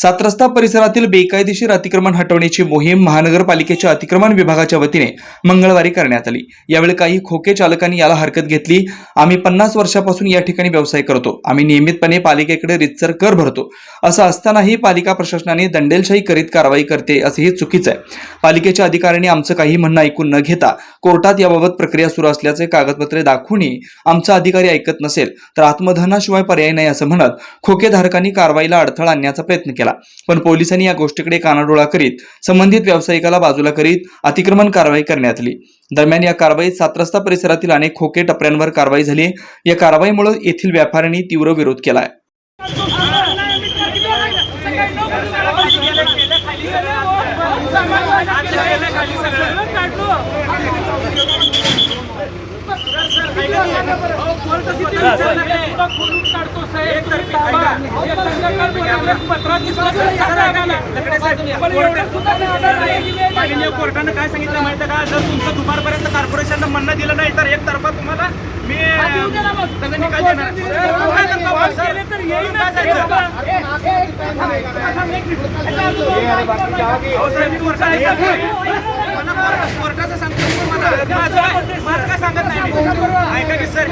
सात रस्ता परिसरातील बेकायदेशीर अतिक्रमण हटवण्याची मोहीम महानगरपालिकेच्या अतिक्रमण विभागाच्या वतीने मंगळवारी करण्यात आली। यावेळी काही खोके चालकांनी याला हरकत घेतली। आम्ही 50 वर्षापासून या ठिकाणी व्यवसाय करतो, आम्ही नियमितपणे पालिकेकडे रितसर कर भरतो, असं असतानाही पालिका प्रशासनाने दंडेलशाही करीत कारवाई करते असे हे चुकीचं आहे। पालिकेच्या अधिकाऱ्यांनी आमचं काही म्हणणं ऐकून न घेता कोर्टात याबाबत प्रक्रिया सुरू असल्याचे कागदपत्रे दाखवूनही आमचा अधिकारी ऐकत नसेल तर आत्मदहनाशिवाय पर्याय नाही असं म्हणत खोकेधारकांनी कारवाईला अडथळा आणण्याचा प्रयत्न केला। पण पोलिसांनी या गोष्टीकडे कानाडोळा करीत संबंधित व्यावसायिकाला बाजूला करीत अतिक्रमण कारवाई करण्यात आली। दरम्यान या कारवाईत सात रस्ता परिसरातील अनेक खोके टपऱ्यांवर कारवाई झाली। या कारवाईमुळे येथील व्यापाऱ्यांनी तीव्र विरोध केला आहे। कोर्टानं काय सांगितलं माहिती का, जर तुमचं दुपारपर्यंत कॉर्पोरेशननं म्हणणं दिलं नाही तर एकतर्फा तुम्हाला मी त्याचा निकाल देणार। कोर्टाचं सांगतो माझं काय सांगत नाही, ऐका की सर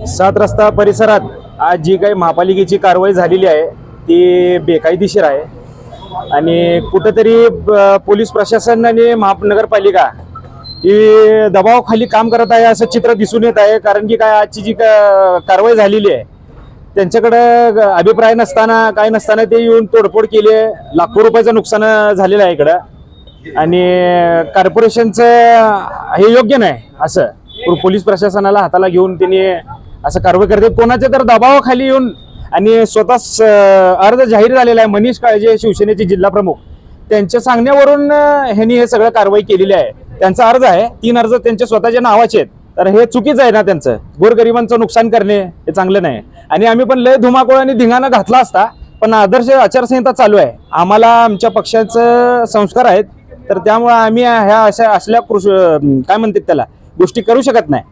सात रस्ता परिसरात आज जी काही महापालिकेची कारवाई झालेली आहे ती बेकायदेशीर आहे आणि कुठेतरी पोलीस प्रशासन आणि महानगरपालिका ही दबावाखाली काम करत आहे असं चित्र दिसून येत आहे। कारण की काय आजची जी कारवाई झालेली आहे त्यांच्याकडं अभिप्राय नसताना काय नसताना ते येऊन तोडफोड केली आहे। लाखो रुपयाचं नुकसान झालेलं आहे इकडं आणि कॉर्पोरेशनचं हे योग्य नाही असं पोलीस प्रशासनाला हाताला घेऊन त्यांनी असं कारवाई करते। कोणाच्या तर दबावाखाली येऊन आणि स्वतः अर्ज जाहीर झालेला आहे, मनीष काळजे शिवसेनेचे जिल्हा प्रमुख त्यांच्या सांगण्यावरून ह्यांनी हे सगळं कारवाई केलेली आहे। त्यांचा अर्ज आहे, 3 अर्ज त्यांच्या स्वतःच्या नावाचे आहेत, तर हे चुकीचं आहे ना, त्यांचं गोरगरिबांचं नुकसान करणे हे चांगलं नाही। आणि आम्ही पण लय धुमाकूळ आणि धिंगाणा घातला असता, पण आदर्श आचारसंहिता चालू आहे, आम्हाला आमच्या पक्षाचं संस्कार आहेत, तर त्यामुळे आम्ही ह्या असल्या काय म्हणतात त्याला गोष्टी करू शकत नाही।